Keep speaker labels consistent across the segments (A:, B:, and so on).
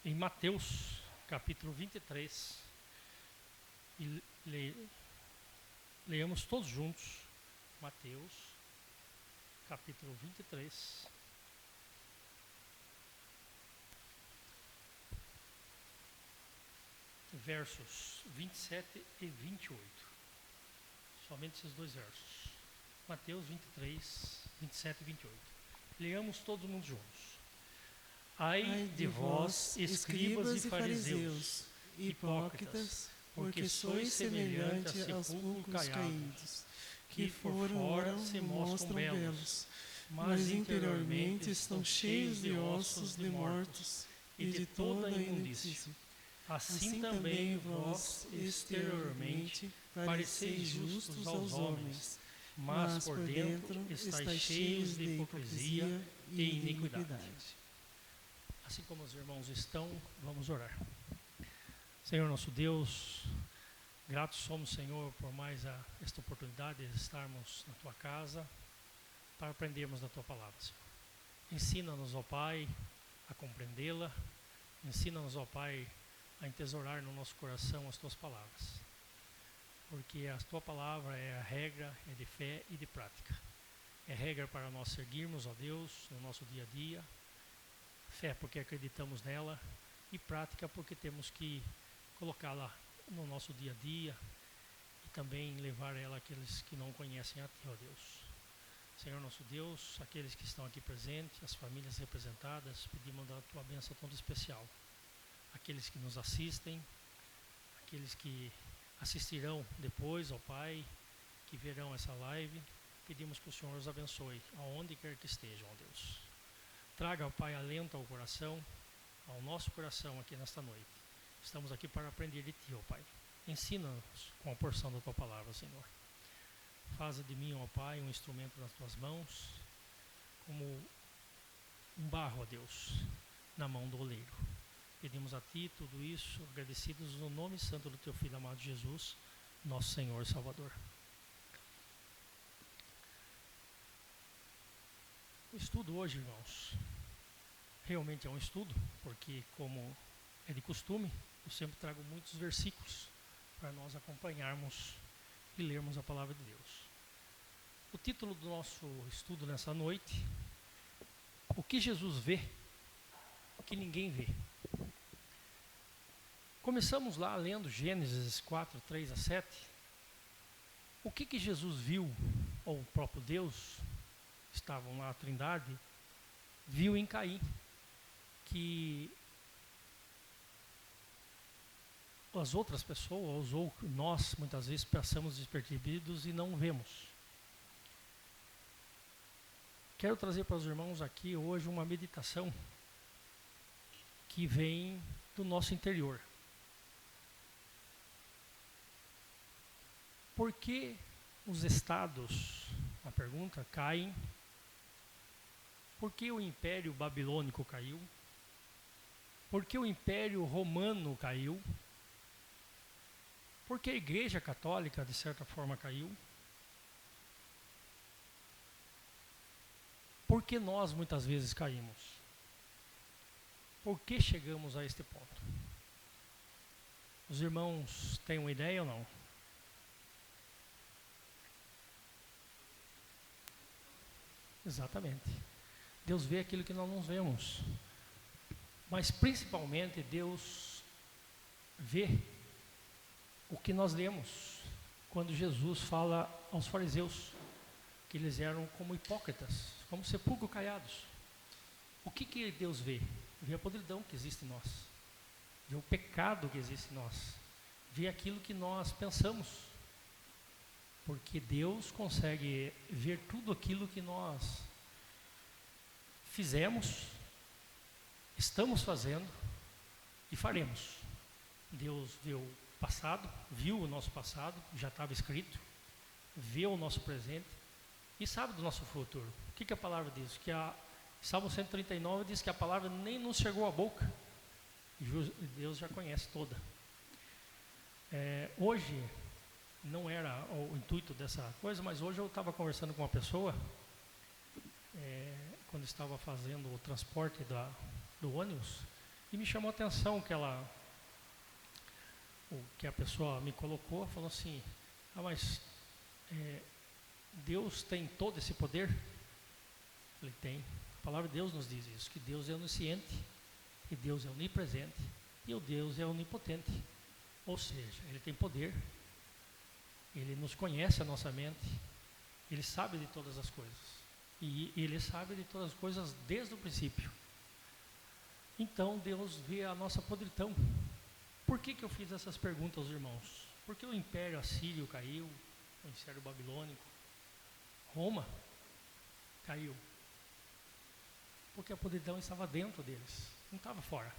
A: em Mateus, capítulo 23, e leamos todos juntos, Mateus, capítulo 23, versos 27 e 28, somente esses dois versos, Mateus 23, 27 e 28, leamos todos mundo juntos. Ai de vós, escribas e fariseus, hipócritas, porque sois semelhante a sepulcros caídos, que por fora se mostram belos, mas interiormente estão cheios de ossos de mortos e de toda a imundícia. Assim também vós, exteriormente, pareceis justos aos homens, mas por dentro estáis cheios de hipocrisia e iniquidade. Assim como os irmãos estão, vamos orar. Senhor nosso Deus, gratos somos, Senhor, por mais esta oportunidade de estarmos na Tua casa para aprendermos da Tua palavra, Senhor. Ensina-nos, ó Pai, a compreendê-la. Ensina-nos, ó Pai, a entesourar no nosso coração as Tuas palavras. Porque a Tua palavra é a regra, é de fé e de prática. É regra para nós seguirmos, ó Deus, no nosso dia a dia. Fé porque acreditamos nela e prática porque temos que colocá-la no nosso dia a dia e também levar ela àqueles que não conhecem a Ti, ó Deus. Senhor nosso Deus, aqueles que estão aqui presentes, as famílias representadas, pedimos da Tua bênção toda especial. Aqueles que nos assistem, aqueles que assistirão depois, ó Pai, que verão essa live, pedimos que o Senhor os abençoe, aonde quer que estejam, ó Deus. Traga, ó Pai, alento ao coração, ao nosso coração aqui nesta noite. Estamos aqui para aprender de Ti, ó Pai. Ensina-nos com a porção da Tua palavra, Senhor. Faze de mim, ó Pai, um instrumento nas Tuas mãos, como um barro, ó Deus, na mão do oleiro. Pedimos a Ti tudo isso, agradecidos no nome santo do Teu Filho amado Jesus, nosso Senhor e Salvador. O estudo hoje, irmãos, realmente é um estudo, porque como é de costume, eu sempre trago muitos versículos para nós acompanharmos e lermos a palavra de Deus. O título do nosso estudo nessa noite, o que Jesus vê, que ninguém vê. Começamos lá lendo Gênesis 4, 3 a 7. O que Jesus viu, ou o próprio Deus, estavam lá a Trindade, viu em Caim, que as outras pessoas, ou nós, muitas vezes, passamos despercebidos e não vemos. Quero trazer para os irmãos aqui hoje uma meditação que vem do nosso interior. Por que os estados, a pergunta, caem? Por que o Império Babilônico caiu? Por que o Império Romano caiu? Por que a Igreja Católica, de certa forma, caiu? Por que nós, muitas vezes, caímos? Por que chegamos a este ponto? Os irmãos têm uma ideia ou não? Exatamente. Deus vê aquilo que nós não vemos. Mas principalmente Deus vê o que nós lemos quando Jesus fala aos fariseus que eles eram como hipócritas, como sepulcros caiados. O que Deus vê? Vê a podridão que existe em nós, vê o pecado que existe em nós, vê aquilo que nós pensamos, porque Deus consegue ver tudo aquilo que nós fizemos, estamos fazendo e faremos. Deus vê o passado, viu o nosso passado, já estava escrito, vê o nosso presente e sabe do nosso futuro. O que a palavra diz? Que Salmo 139 diz que a palavra nem nos chegou à boca, e Deus já conhece toda. Hoje não era o intuito dessa coisa, mas hoje eu estava conversando com uma pessoa, quando estava fazendo o transporte do ônibus, E me chamou a atenção o que a pessoa me colocou, falou assim, mas Deus tem todo esse poder? Eu falei, tem. A palavra de Deus nos diz isso, que Deus é onisciente, que Deus é onipresente e o Deus é onipotente. Ou seja, Ele tem poder, Ele nos conhece a nossa mente, Ele sabe de todas as coisas. E Ele sabe de todas as coisas desde o princípio. Então Deus vê a nossa podridão. Por que eu fiz essas perguntas aos irmãos? Porque o Império Assírio caiu, o Império Babilônico, Roma caiu. Porque a podridão estava dentro deles, não estava fora.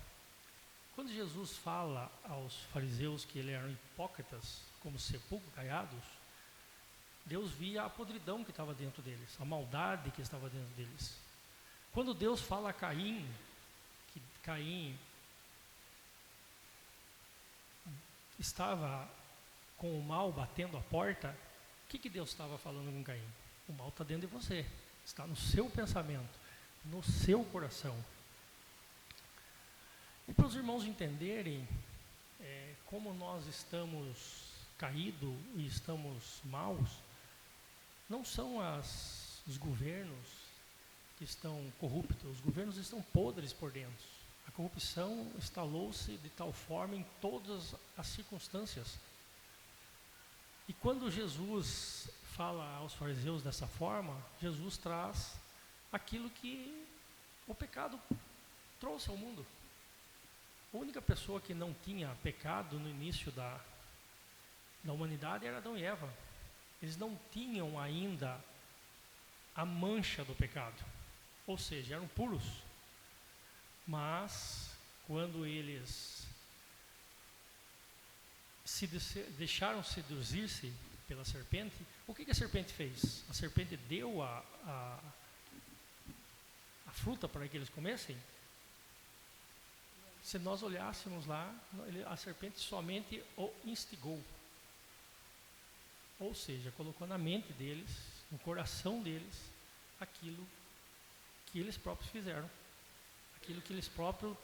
A: Quando Jesus fala aos fariseus que eles eram hipócritas, como sepulcro caiados, Deus via a podridão que estava dentro deles, a maldade que estava dentro deles. Quando Deus fala a Caim, que Caim estava com o mal batendo a porta, o que Deus estava falando com Caim? O mal está dentro de você, está no seu pensamento, no seu coração. E para os irmãos entenderem como nós estamos caídos e estamos maus, não são os governos que estão corruptos, os governos estão podres por dentro. A corrupção instalou-se de tal forma em todas as circunstâncias. E quando Jesus fala aos fariseus dessa forma, Jesus traz aquilo que o pecado trouxe ao mundo. A única pessoa que não tinha pecado no início da humanidade era Adão e Eva. Eles não tinham ainda a mancha do pecado, ou seja, eram puros. Mas quando eles deixaram seduzir-se pela serpente, o que a serpente fez? A serpente deu a fruta para que eles comessem? Se nós olhássemos lá, a serpente somente o instigou. Ou seja, colocou na mente deles, no coração deles, aquilo que eles próprios fizeram. Aquilo que eles próprios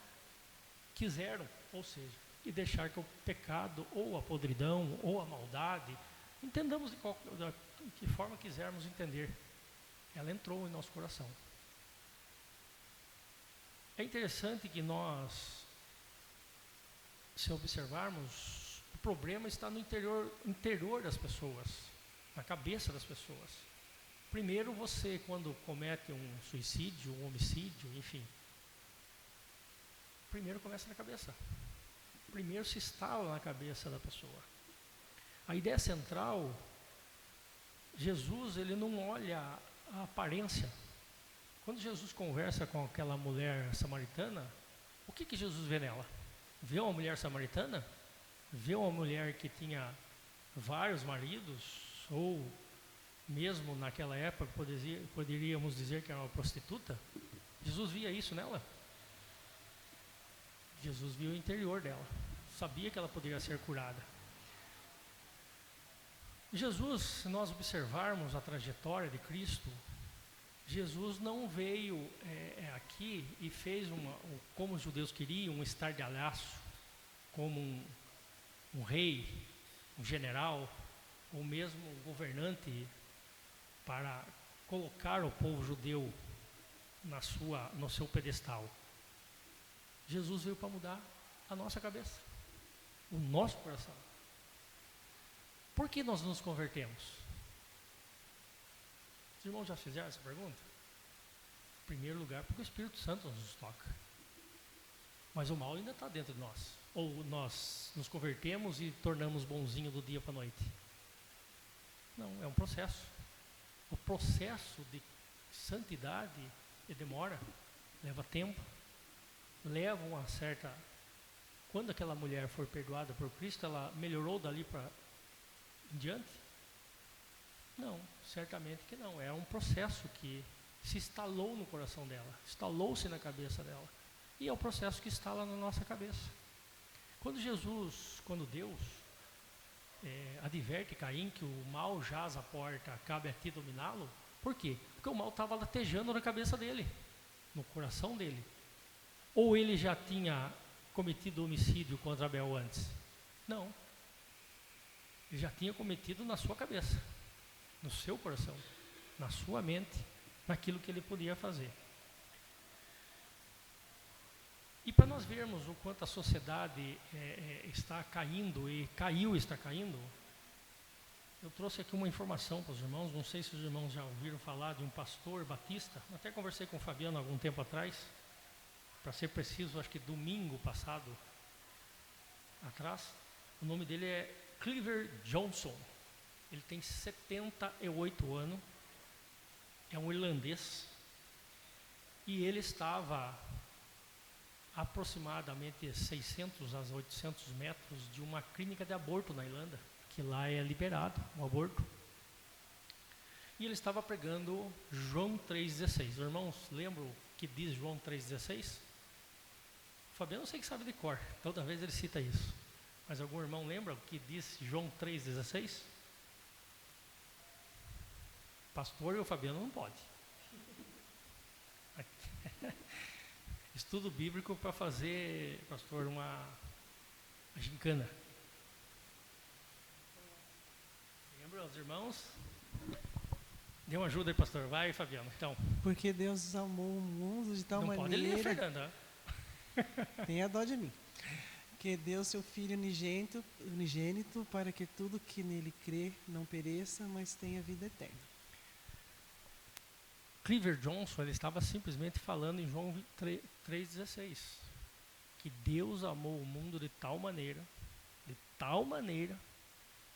A: quiseram, ou seja, e deixar que o pecado, ou a podridão, ou a maldade, entendamos de que forma quisermos entender, ela entrou em nosso coração. É interessante que nós, se observarmos, o problema está no interior das pessoas, na cabeça das pessoas. Primeiro você, quando comete um suicídio, um homicídio, enfim, primeiro começa na cabeça. Primeiro se instala na cabeça da pessoa. A ideia central, Jesus, ele não olha a aparência. Quando Jesus conversa com aquela mulher samaritana, o que Jesus vê nela? Vê uma mulher samaritana? Vê uma mulher que tinha vários maridos, ou mesmo naquela época poderíamos dizer que era uma prostituta? Jesus via isso nela? Jesus viu o interior dela, sabia que ela poderia ser curada. Jesus, se nós observarmos a trajetória de Cristo, Jesus não veio aqui e fez como os judeus queriam, um estardalhaço, como um rei, um general, ou mesmo um governante, para colocar o povo judeu no seu pedestal. Jesus veio para mudar a nossa cabeça, o nosso coração. Por que nós nos convertemos? Os irmãos já fizeram essa pergunta? Em primeiro lugar, porque o Espírito Santo nos toca. Mas o mal ainda está dentro de nós. Ou nós nos convertemos e tornamos bonzinho do dia para a noite. Não, é um processo. O processo de santidade demora, leva tempo, leva uma certa... Quando aquela mulher foi perdoada por Cristo, ela melhorou dali para em diante? Não, certamente que não. É um processo que se instalou no coração dela, instalou-se na cabeça dela. E é o processo que instala na nossa cabeça. Quando Deus adverte Caim que o mal jaz à porta, cabe a ti dominá-lo, por quê? Porque o mal estava latejando na cabeça dele, no coração dele. Ou ele já tinha cometido homicídio contra Abel antes? Não. Ele já tinha cometido na sua cabeça, no seu coração, na sua mente, naquilo que ele podia fazer. E para nós vermos o quanto a sociedade está caindo e está caindo, eu trouxe aqui uma informação para os irmãos. Não sei se os irmãos já ouviram falar de um pastor batista. Até conversei com o Fabiano algum tempo atrás. Para ser preciso, acho que domingo passado atrás. O nome dele é Cliver Johnson. Ele tem 78 anos. É um irlandês. E ele estava aproximadamente 600 a 800 metros de uma clínica de aborto na Irlanda, que lá é liberado o aborto. E ele estava pregando João 3,16. Os irmãos lembram o que diz João 3,16? O Fabiano eu sei que sabe de cor, toda vez ele cita isso. Mas algum irmão lembra o que diz João 3,16? Pastor e o Fabiano não pode. Estudo bíblico para fazer, pastor, uma gincana. Lembra os irmãos? Dê uma ajuda aí, pastor. Vai, Fabiano. Então.
B: Porque Deus amou o mundo de tal maneira...
A: Não pode ler, Fernanda.
B: Tenha dó de mim. Que deu seu Filho unigênito para que tudo que nele crê não pereça, mas tenha vida eterna.
A: Cliver Johnson, ele estava simplesmente falando em João 3,16, que Deus amou o mundo de tal maneira,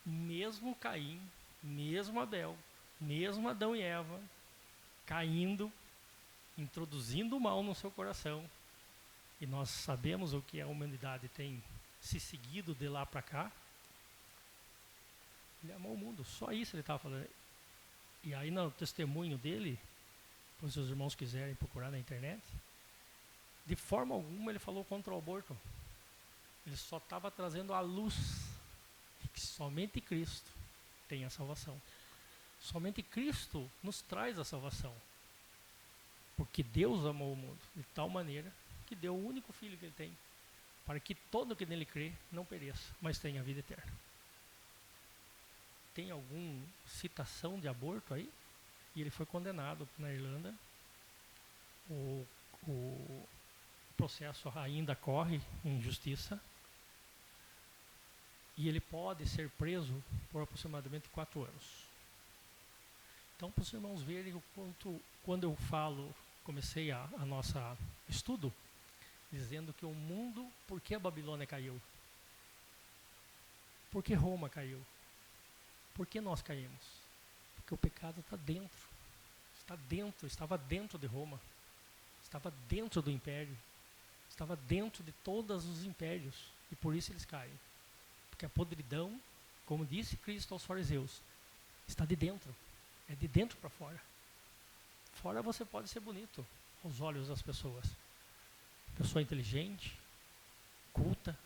A: mesmo Caim, mesmo Abel, mesmo Adão e Eva, caindo, introduzindo o mal no seu coração, e nós sabemos o que a humanidade tem se seguido de lá para cá. Ele amou o mundo, só isso ele estava falando. E aí no testemunho dele, se os irmãos quiserem procurar na internet, de forma alguma ele falou contra o aborto. Ele só estava trazendo à luz que somente Cristo tem a salvação. Somente Cristo nos traz a salvação. Porque Deus amou o mundo de tal maneira que deu o único Filho que Ele tem, para que todo que nele crê não pereça, mas tenha a vida eterna. Tem alguma citação de aborto aí? E ele foi condenado na Irlanda. O processo ainda corre em justiça. E ele pode ser preso por aproximadamente 4 anos. Então, para os irmãos verem o quanto, quando eu falo, comecei a nossa estudo, dizendo que o mundo, por que a Babilônia caiu? Por que Roma caiu? Por que nós caímos? Porque o pecado está dentro, estava dentro de Roma, estava dentro do império, estava dentro de todos os impérios, e por isso eles caem. Porque a podridão, como disse Cristo aos fariseus, está de dentro, é de dentro para fora. Fora você pode ser bonito aos olhos das pessoas, pessoa inteligente, culta,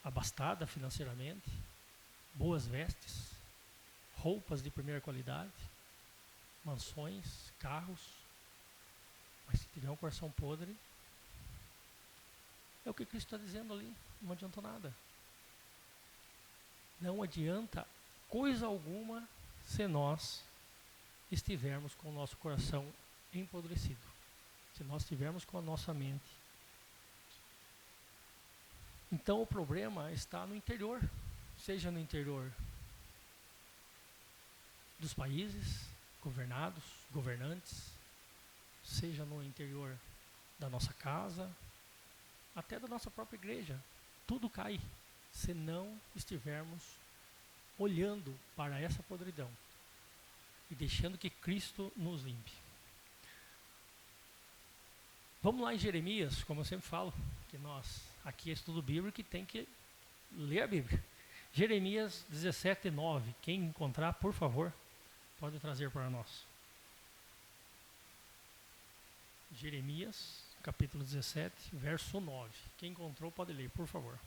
A: abastada financeiramente, boas vestes, roupas de primeira qualidade, mansões, carros, mas se tiver um coração podre, é o que Cristo está dizendo ali, não adianta nada. Não adianta coisa alguma se nós estivermos com o nosso coração empodrecido, se nós estivermos com a nossa mente. Então o problema está no interior, seja no interior dos países governados, governantes, seja no interior da nossa casa, até da nossa própria igreja. Tudo cai se não estivermos olhando para essa podridão e deixando que Cristo nos limpe. Vamos lá em Jeremias, como eu sempre falo, que nós aqui é estudo bíblico e tem que ler a Bíblia. Jeremias 17:9. Quem encontrar, por favor, pode trazer para nós. Jeremias, capítulo 17, verso 9. Quem encontrou pode ler, por favor.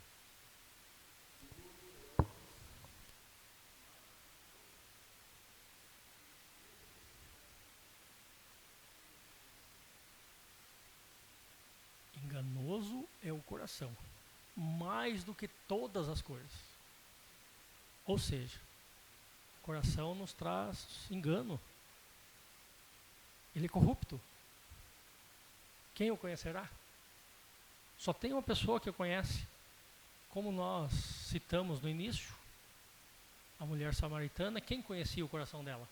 A: coração, mais do que todas as coisas. Ou seja, o coração nos traz engano. Ele é corrupto. Quem o conhecerá? Só tem uma pessoa que o conhece. Como nós citamos no início, a mulher samaritana, quem conhecia o coração dela?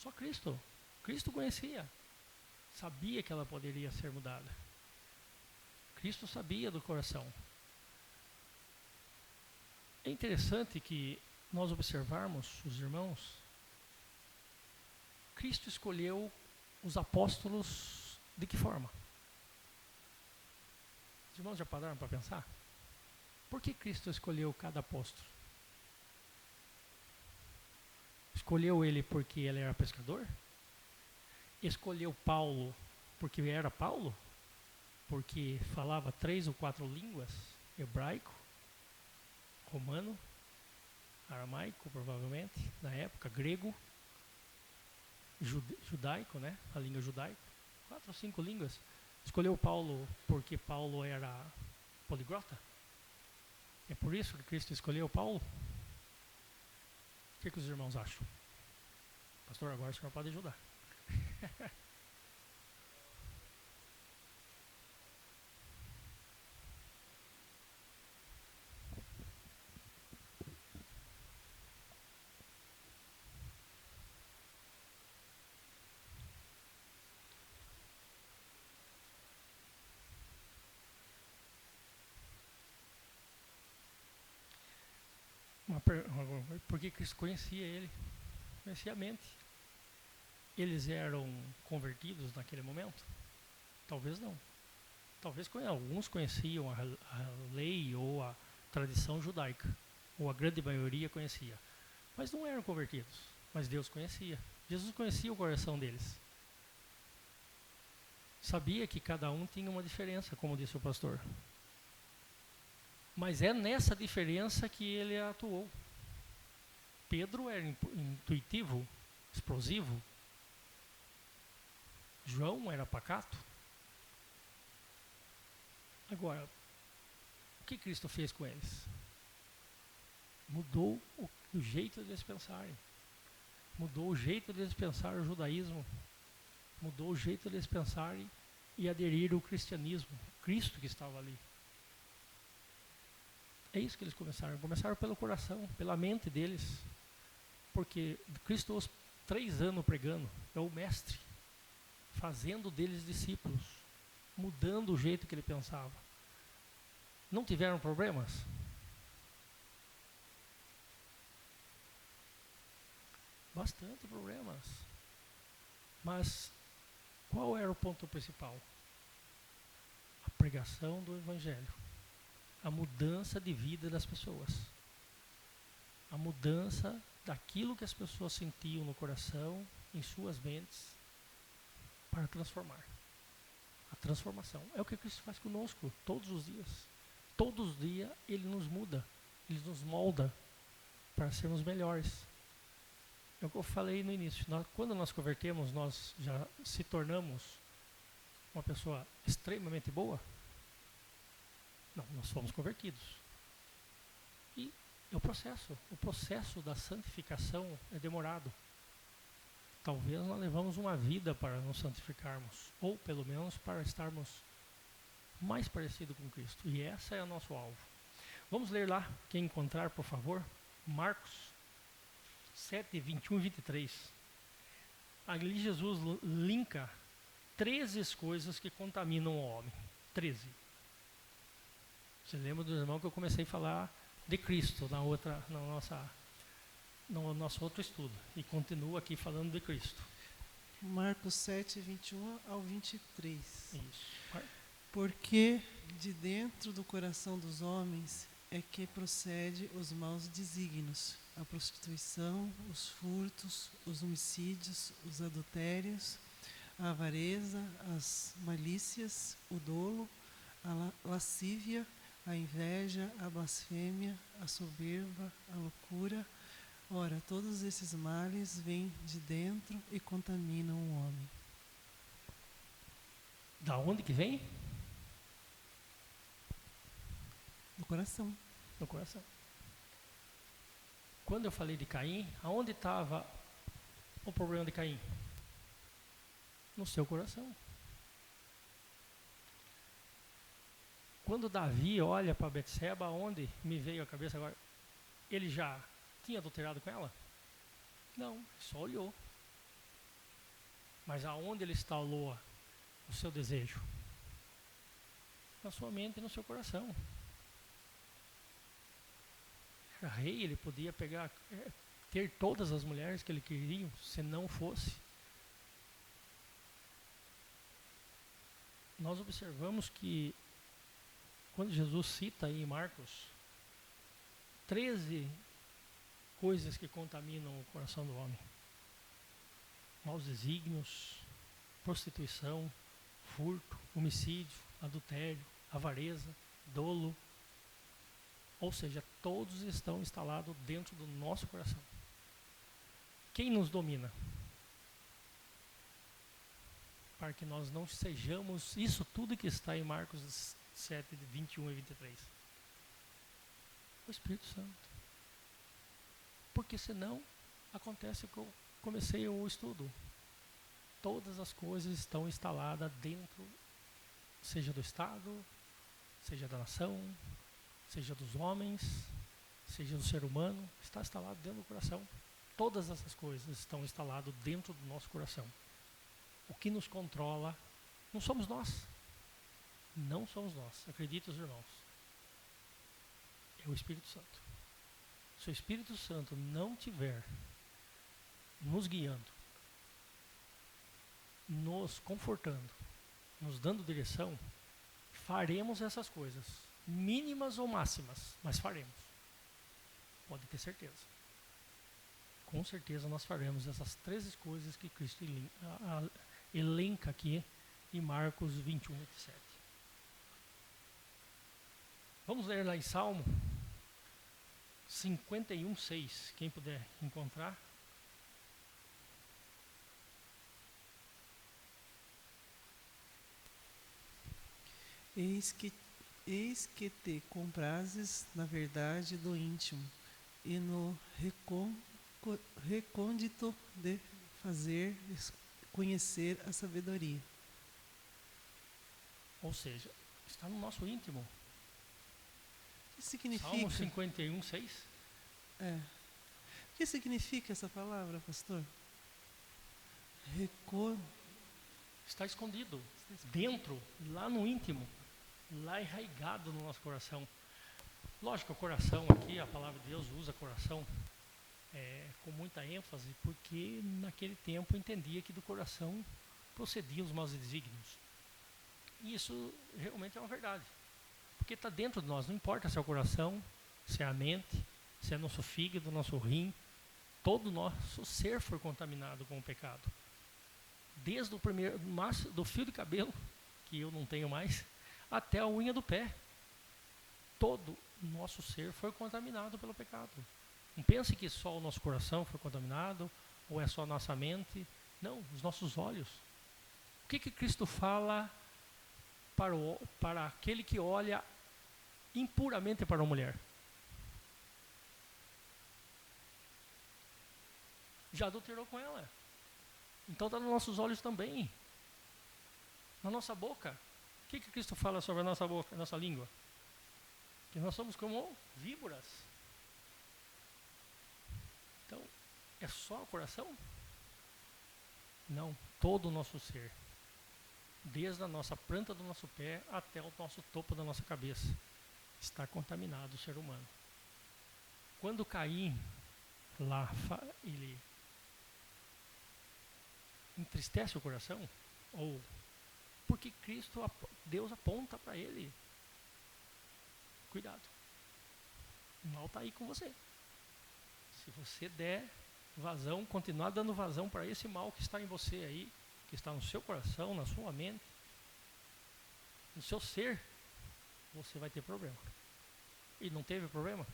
A: Só Cristo. Cristo conhecia. Sabia que ela poderia ser mudada. Cristo sabia do coração. É interessante que nós observarmos, os irmãos, Cristo escolheu os apóstolos de que forma? Os irmãos já pararam para pensar? Por que Cristo escolheu cada apóstolo? Escolheu ele porque ele era pescador? Escolheu Paulo porque era Paulo? Porque falava 3 ou 4 línguas? Hebraico, romano, aramaico, provavelmente, na época, grego, judaico, né? A língua judaica. 4 ou 5 línguas. Escolheu Paulo porque Paulo era poliglota? É por isso que Cristo escolheu Paulo? O que os irmãos acham? Pastor, agora o senhor pode ajudar. Porque Cristo conhecia ele, conhecia a mente. Eles eram convertidos naquele momento? Talvez não. Talvez alguns conheciam a lei ou a tradição judaica, ou a grande maioria conhecia, mas não eram convertidos. Mas Deus conhecia. Jesus conhecia o coração deles. Sabia que cada um tinha uma diferença, como disse o pastor. Mas é nessa diferença que ele atuou. Pedro era intuitivo, explosivo. João era pacato. Agora, o que Cristo fez com eles? Mudou o jeito de eles pensarem. Mudou o jeito de eles pensar o judaísmo. Mudou o jeito de eles pensarem e aderir ao cristianismo. Cristo que estava ali. É isso que eles começaram. Começaram pelo coração, pela mente deles. Porque Cristo, os 3 anos pregando, é o mestre, fazendo deles discípulos, mudando o jeito que ele pensava. Não tiveram problemas? Bastante problemas. Mas qual era o ponto principal? A pregação do Evangelho. A mudança de vida das pessoas. A mudança daquilo que as pessoas sentiam no coração, em suas mentes, para transformar. A transformação. É o que Cristo faz conosco todos os dias. Todos os dias Ele nos muda, Ele nos molda para sermos melhores. É o que eu falei no início. Quando nós convertemos, nós já se tornamos uma pessoa extremamente boa? Não, nós fomos convertidos. E é o processo da santificação é demorado. Talvez nós levamos uma vida para nos santificarmos, ou pelo menos para estarmos mais parecidos com Cristo. E esse é o nosso alvo. Vamos ler lá, quem encontrar, por favor, Marcos 7, 21 e 23. Ali Jesus linka 13 coisas que contaminam o homem. 13. Você lembra do irmão que eu comecei a falar de Cristo no nosso outro estudo. E continuo aqui falando de Cristo.
B: Marcos 7, 21 ao 23.
A: Isso.
B: Porque de dentro do coração dos homens é que procede os maus desígnios, a prostituição, os furtos, os homicídios, os adultérios, a avareza, as malícias, o dolo, a lascívia, a inveja, a blasfêmia, a soberba, a loucura. Ora, todos esses males vêm de dentro e contaminam o homem.
A: Da onde que vem?
B: Do coração.
A: No coração. Quando eu falei de Caim, aonde estava o problema de Caim? No seu coração. Quando Davi olha para Betseba, aonde me veio a cabeça agora? Ele já tinha adulterado com ela? Não, só olhou. Mas aonde ele instalou o seu desejo? Na sua mente e no seu coração. Era rei, ele podia pegar, ter todas as mulheres que ele queria, se não fosse. Nós observamos que quando Jesus cita aí em Marcos 13 coisas que contaminam o coração do homem: maus desígnios, prostituição, furto, homicídio, adultério, avareza, dolo. Ou seja, todos estão instalados dentro do nosso coração. Quem nos domina? Para que nós não sejamos isso tudo que está em Marcos 7, 21 e 23. O Espírito Santo. Porque senão acontece que eu comecei o estudo. Todas as coisas estão instaladas dentro, seja do Estado, seja da nação, seja dos homens, seja do ser humano, está instalado dentro do coração. Todas essas coisas estão instaladas dentro do nosso coração. O que nos controla não somos nós. Não somos nós, acreditem os irmãos. É o Espírito Santo. Se o Espírito Santo não tiver nos guiando, nos confortando, nos dando direção, faremos essas coisas, mínimas ou máximas, mas faremos. Pode ter certeza. Com certeza nós faremos essas 13 coisas que Cristo elenca aqui em Marcos 21, 27. Vamos ler lá em Salmo 51, 6, quem puder encontrar.
B: Eis que te comprases na verdade do íntimo, e no recôndito de fazer conhecer a sabedoria.
A: Ou seja, está no nosso íntimo.
B: O que significa?
A: Salmo 51, 6.
B: O que significa essa palavra, pastor?
A: Está escondido, dentro, lá no íntimo, lá enraigado no nosso coração. Lógico, o coração aqui, a palavra de Deus usa coração com muita ênfase, porque naquele tempo entendia que do coração procediam os maus desígnios. E isso realmente é uma verdade. Porque está dentro de nós, não importa se é o coração, se é a mente, se é nosso fígado, nosso rim, todo o nosso ser foi contaminado com o pecado. Desde o primeiro, do fio de cabelo, que eu não tenho mais, até a unha do pé. Todo o nosso ser foi contaminado pelo pecado. Não pense que só o nosso coração foi contaminado, ou é só a nossa mente. Não, os nossos olhos. O que Cristo fala para aquele que olha impuramente para uma mulher? Já adulterou com ela. Então está nos nossos olhos também. Na nossa boca. O que Cristo fala sobre a nossa boca, a nossa língua? Que nós somos como víboras. Então, é só o coração? Não, todo o nosso ser. Desde a nossa planta do nosso pé até o nosso topo da nossa cabeça. Está contaminado o ser humano. Quando Caim, lá, ele entristece o coração, ou porque Deus aponta para ele: cuidado, o mal está aí com você. Se você der vazão, continuar dando vazão para esse mal que está em você aí, que está no seu coração, na sua mente, no seu ser, você vai ter problema. E não teve problema?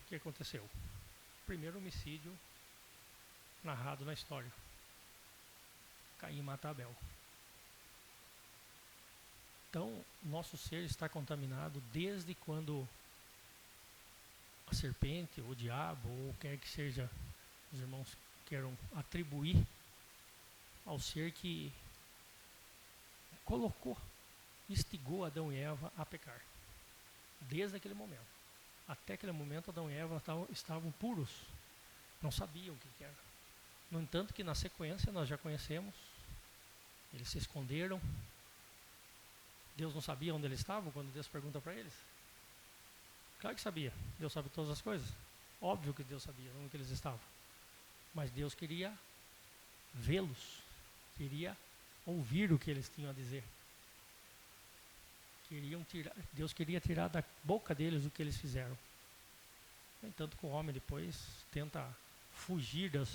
A: O que aconteceu? Primeiro homicídio narrado na história. Caim mata Abel. Então, nosso ser está contaminado desde quando a serpente, ou o diabo, ou quer que seja, os irmãos queiram atribuir ao ser que colocou, instigou Adão e Eva a pecar. Desde aquele momento. Até aquele momento, Adão e Eva estavam puros. Não sabiam o que era. No entanto, que na sequência nós já conhecemos. Eles se esconderam. Deus não sabia onde eles estavam quando Deus pergunta para eles? Claro que sabia. Deus sabe todas as coisas. Óbvio que Deus sabia onde que eles estavam. Mas Deus queria vê-los. Queria ouvir o que eles tinham a dizer. Deus queria tirar da boca deles o que eles fizeram. No entanto, que o homem depois tenta fugir da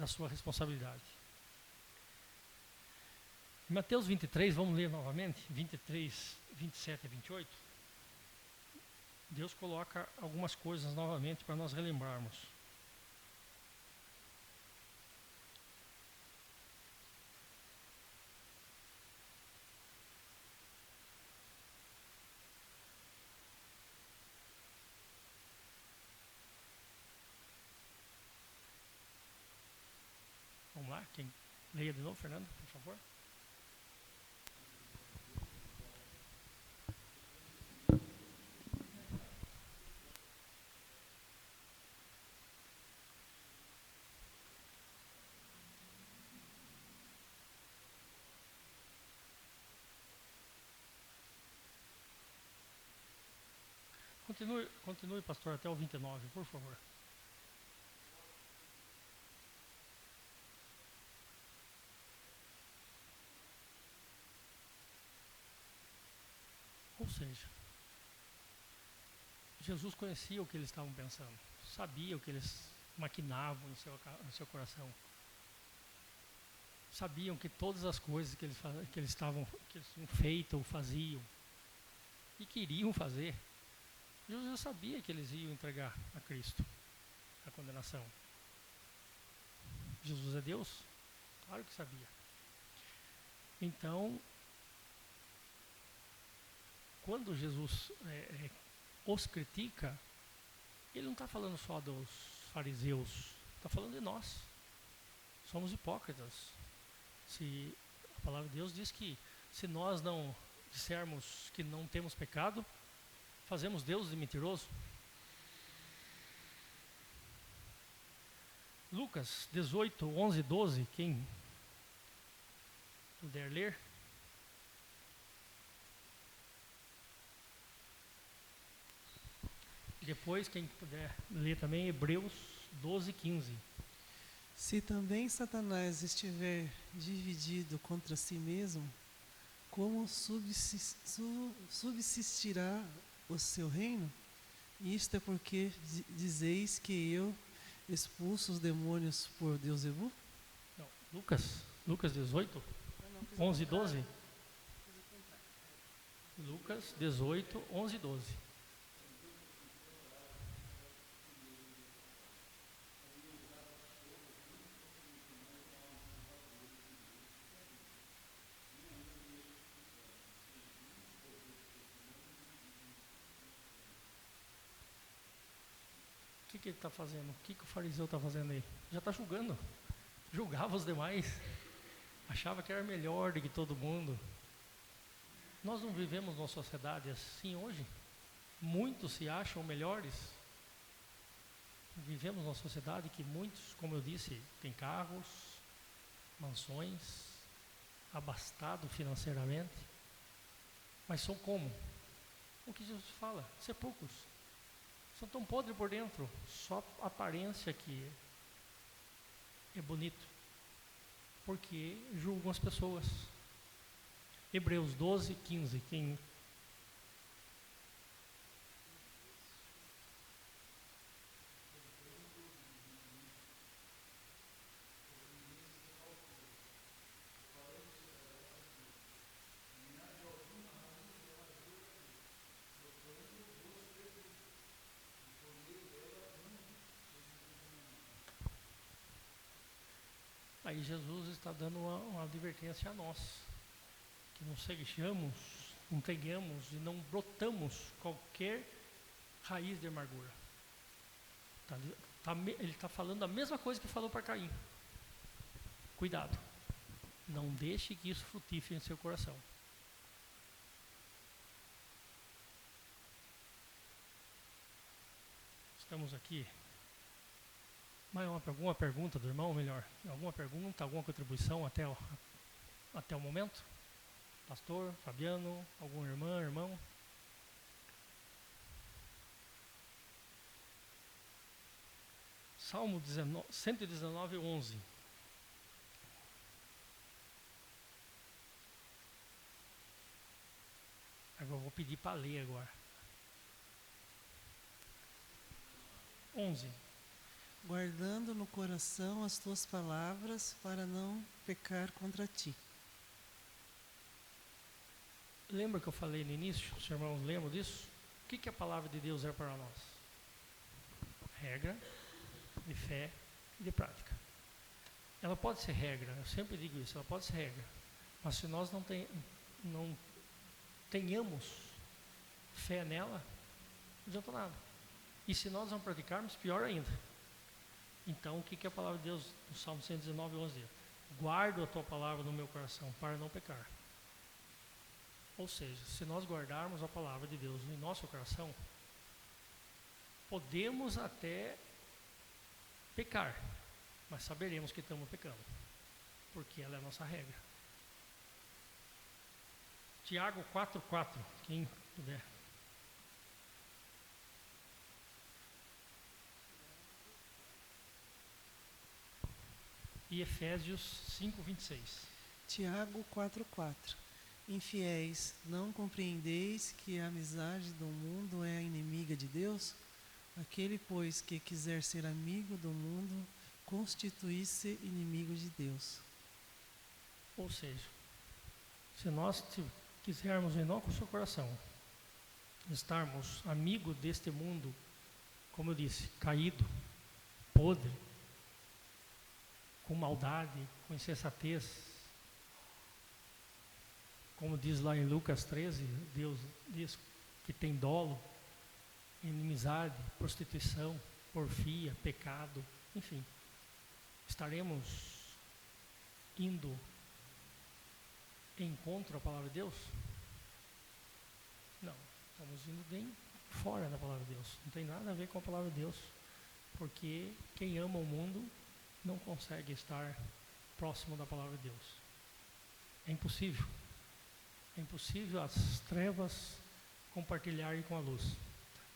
A: sua responsabilidade. Em Mateus 23, vamos ler novamente, 23, 27 e 28. Deus coloca algumas coisas novamente para nós relembrarmos. Vamos lá, quem leia de novo, Fernando, por favor. Continue, pastor, até o 29, por favor. Ou seja, Jesus conhecia o que eles estavam pensando, sabia o que eles maquinavam no seu coração. Sabiam que todas as coisas que eles tinham feito ou faziam e queriam fazer, Jesus sabia que eles iam entregar a Cristo a condenação. Jesus é Deus? Claro que sabia. Então, quando Jesus os critica, ele não está falando só dos fariseus, está falando de nós. Somos hipócritas. A palavra de Deus diz que se nós não dissermos que não temos pecado, fazemos Deus de mentiroso. Lucas 18, 11 e 12, quem puder ler. Depois, quem puder ler também, Hebreus 12, 15.
B: Se também Satanás estiver dividido contra si mesmo, como subsistirá o seu reino? Isto é porque dizeis que eu expulso os demônios por Beelzebul?
A: Não, Lucas 18, 11 e 12. Lucas 18, 11 e 12. O que ele está fazendo? O que o fariseu está fazendo aí? Já está julgando. Julgava os demais. Achava que era melhor do que todo mundo. Nós não vivemos numa sociedade assim hoje? Muitos se acham melhores. Vivemos numa sociedade que muitos, como eu disse, têm carros, mansões, abastado financeiramente. Mas são como? O que Jesus fala? Sepulcros. São tão podres por dentro, só a aparência que é bonito, porque julgam as pessoas. Hebreus 12, 15, quem... Aí Jesus está dando uma advertência a nós, que não sejamos, não tenhamos e não brotamos qualquer raiz de amargura. Ele está falando a mesma coisa que falou para Caim. Cuidado, não deixe que isso frutifique em seu coração. Estamos aqui. Mais alguma pergunta do irmão, melhor? Alguma pergunta, alguma contribuição até o momento? Pastor, Fabiano, alguma irmão? Salmo 119, 11. Agora eu vou pedir para ler agora. 11.
B: Guardando no coração as tuas palavras para não pecar contra ti.
A: Lembra que eu falei no início? Os irmãos lembram disso? O que a palavra de Deus é para nós? Regra de fé e de prática. Ela pode ser regra, eu sempre digo isso, ela pode ser regra. Mas se nós não tenhamos fé nela, não adianta nada. E se nós não praticarmos, pior ainda. Então, o que a palavra de Deus, no Salmo 119, 11 diz? Guardo a tua palavra no meu coração para não pecar. Ou seja, se nós guardarmos a palavra de Deus no nosso coração, podemos até pecar, mas saberemos que estamos pecando, porque ela é a nossa regra. Tiago 4,4, quem puder. E Efésios 5:26.
B: Tiago 4,4. Infiéis, não compreendeis que a amizade do mundo é a inimiga de Deus? Aquele, pois, que quiser ser amigo do mundo, constitui-se inimigo de Deus.
A: Ou seja, se nós quisermos em nosso coração estarmos amigos deste mundo, como eu disse, caído, podre, com maldade, com insensatez, como diz lá em Lucas 13, Deus diz que tem dolo, inimizade, prostituição, porfia, pecado, enfim. Estaremos indo em contra a palavra de Deus? Não, estamos indo bem fora da palavra de Deus. Não tem nada a ver com a palavra de Deus, porque quem ama o mundo não consegue estar próximo da palavra de Deus. É impossível. É impossível as trevas compartilharem com a luz.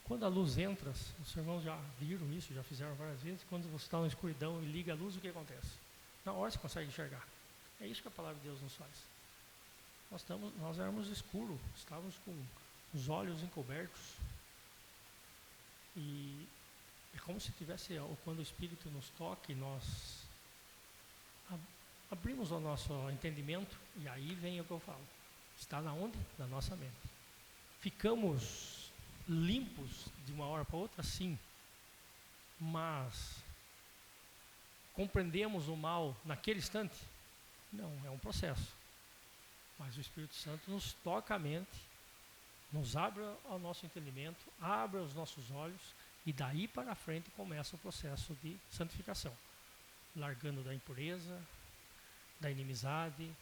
A: Quando a luz entra, os irmãos já viram isso, já fizeram várias vezes, quando você está na escuridão e liga a luz, o que acontece? Na hora você consegue enxergar. É isso que a palavra de Deus nos faz. Nós éramos escuros, estávamos com os olhos encobertos. E é como se tivesse, quando o Espírito nos toca, nós abrimos o nosso entendimento, e aí vem o que eu falo. Está na onde? Na nossa mente. Ficamos limpos de uma hora para outra, sim. Mas compreendemos o mal naquele instante? Não, é um processo. Mas o Espírito Santo nos toca a mente, nos abre ao nosso entendimento, abre os nossos olhos, e daí para frente começa o processo de santificação. Largando da impureza, da inimizade,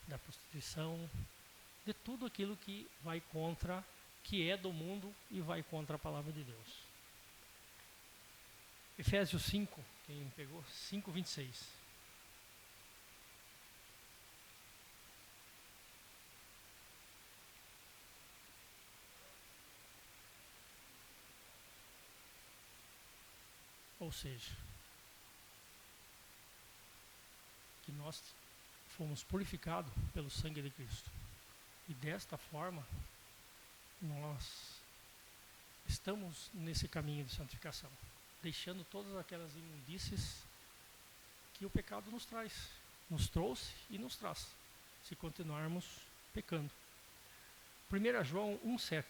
A: da prostituição, de tudo aquilo que vai contra, que é do mundo e vai contra a palavra de Deus. Efésios 5, quem pegou? 5:26. Ou seja, que nós fomos purificados pelo sangue de Cristo. E desta forma, nós estamos nesse caminho de santificação, deixando todas aquelas imundícies que o pecado nos trouxe e nos traz, se continuarmos pecando. 1 João 1,7.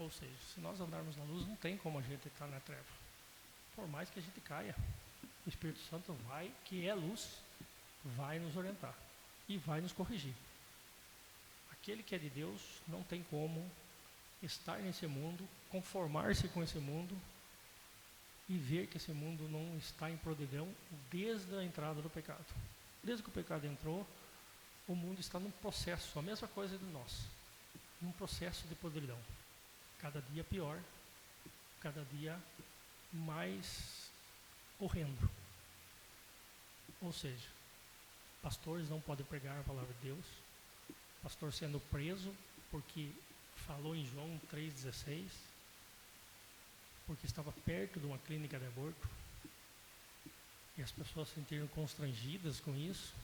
A: Ou seja, se nós andarmos na luz, não tem como a gente estar na treva. Por mais que a gente caia, o Espírito Santo vai, que é luz, vai nos orientar e vai nos corrigir. Aquele que é de Deus não tem como estar nesse mundo, conformar-se com esse mundo e ver que esse mundo não está em podridão desde a entrada do pecado. Desde que o pecado entrou, o mundo está num processo, a mesma coisa de nós, num processo de podridão. Cada dia pior, cada dia mais horrendo. Ou seja, pastores não podem pregar a palavra de Deus, pastor sendo preso porque falou em João 3,16, porque estava perto de uma clínica de aborto, e as pessoas se sentiram constrangidas com isso.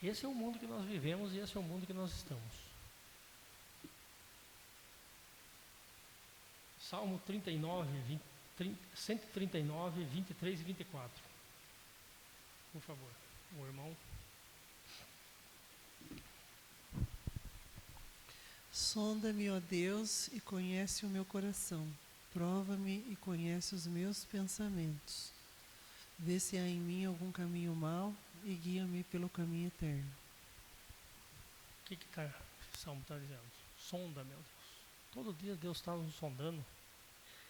A: Esse é o mundo que nós vivemos e esse é o mundo que nós estamos. Salmo 139, 23 e 24. Por favor, o irmão.
B: Sonda-me, ó Deus, e conhece o meu coração. Prova-me e conhece os meus pensamentos. Vê se há em mim algum caminho mau e guia-me pelo caminho eterno.
A: O que o Salmo está dizendo? Sonda, meu Deus. Todo dia Deus está nos sondando.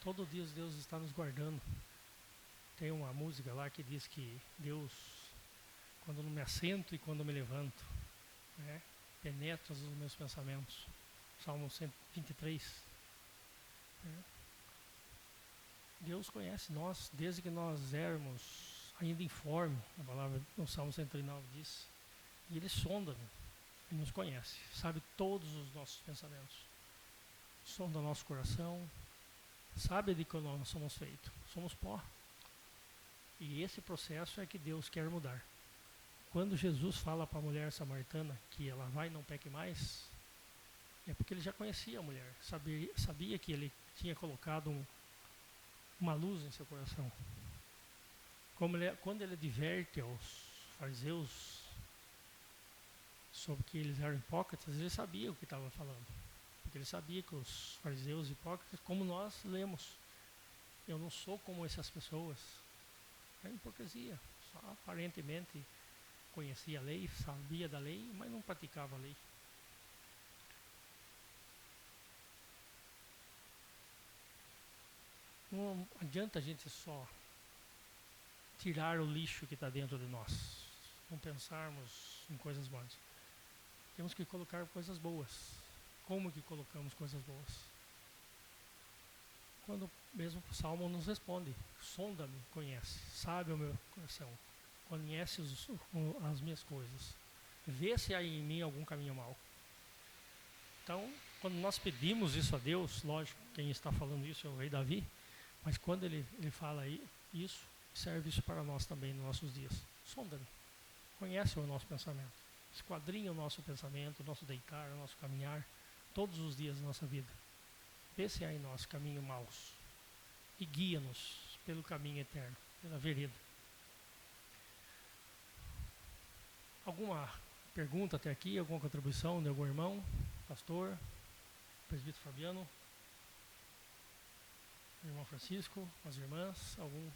A: Todo dia Deus está nos guardando. Tem uma música lá que diz que Deus, quando eu me assento e quando eu me levanto, né, penetra os meus pensamentos. Salmo 123. Né? Deus conhece nós desde que nós éramos ainda informe. A palavra no Salmo 139 diz. E Ele sonda, Ele nos conhece, sabe todos os nossos pensamentos. Sonda o nosso coração, sabe de que nós somos feitos. Somos pó. E esse processo é que Deus quer mudar. Quando Jesus fala para a mulher samaritana que ela vai e não peque mais, é porque Ele já conhecia a mulher, sabia que Ele tinha colocado uma luz em seu coração. Quando Ele adverte aos fariseus sobre que eles eram hipócritas, Ele sabia o que estava falando. Porque Ele sabia que os fariseus hipócritas, como nós lemos, eu não sou como essas pessoas. É hipocrisia. Só aparentemente conhecia a lei, sabia da lei, mas não praticava a lei. Não adianta a gente só tirar o lixo que está dentro de nós, não pensarmos em coisas boas. Temos que colocar coisas boas. Como que colocamos coisas boas? Quando mesmo o Salmo nos responde, sonda-me, conhece, sabe o meu coração, conhece as minhas coisas, vê se há em mim algum caminho mau. Então, quando nós pedimos isso a Deus, lógico, quem está falando isso é o rei Davi, mas quando ele fala isso, serve isso para nós também nos nossos dias. Sonda-me, conhece o nosso pensamento, esquadrinha o nosso pensamento, o nosso deitar, o nosso caminhar, todos os dias da nossa vida. Vê se há em nós caminho maus e guia-nos pelo caminho eterno, pela vereda. Alguma pergunta até aqui, alguma contribuição de algum irmão, pastor, presbítero Fabiano, irmão Francisco, as irmãs, algum?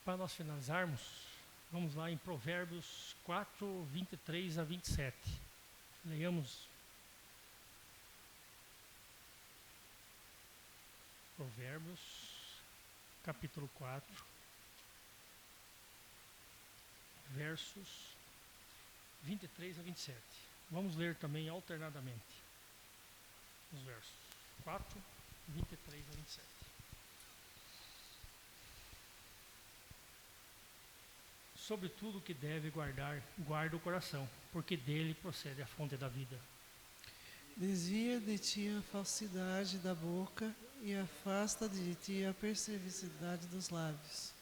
A: Para nós finalizarmos, vamos lá em Provérbios 4, 23 a 27. Leiamos. Provérbios, capítulo 4, versos 23 a 27. Vamos ler também alternadamente os versos 4, 23 a 27. Sobre tudo que deve guardar, guarda o coração, porque dele procede a fonte da vida.
B: Desvia de ti a falsidade da boca e afasta de ti a perversidade dos lábios.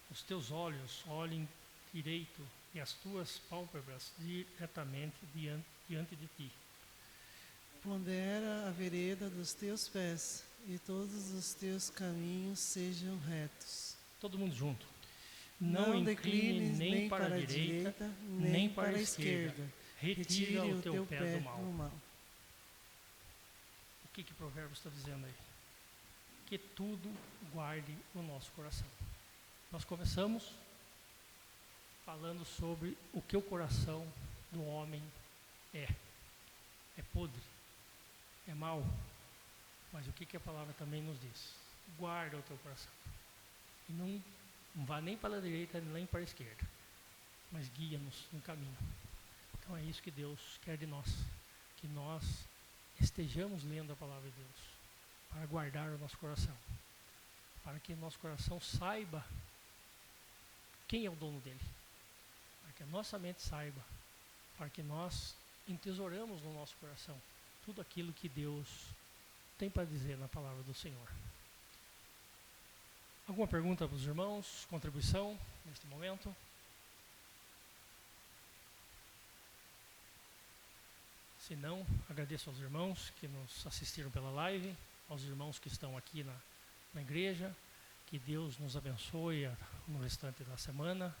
A: Os teus olhos olhem direito e as tuas pálpebras diretamente diante de ti.
B: Pondera a vereda dos teus pés e todos os teus caminhos sejam retos.
A: Todo mundo junto. Não declines nem para a direita, nem para a esquerda. Retira o teu pé do mal. que Provérbios está dizendo aí? Que tudo guarde o nosso coração. Nós começamos falando sobre o que o coração do homem é. É podre, é mau. Mas o que a palavra também nos diz? Guarda o teu coração. E não vá nem para a direita, nem para a esquerda. Mas guia-nos no caminho. Então é isso que Deus quer de nós. Que nós estejamos lendo a palavra de Deus. Para guardar o nosso coração. Para que o nosso coração saiba quem é o dono dele. Para que a nossa mente saiba. Para que nós entesouramos no nosso coração tudo aquilo que Deus tem para dizer na palavra do Senhor. Alguma pergunta para os irmãos? Contribuição neste momento? Se não, agradeço aos irmãos que nos assistiram pela live, aos irmãos que estão aqui na igreja. Que Deus nos abençoe no restante da semana.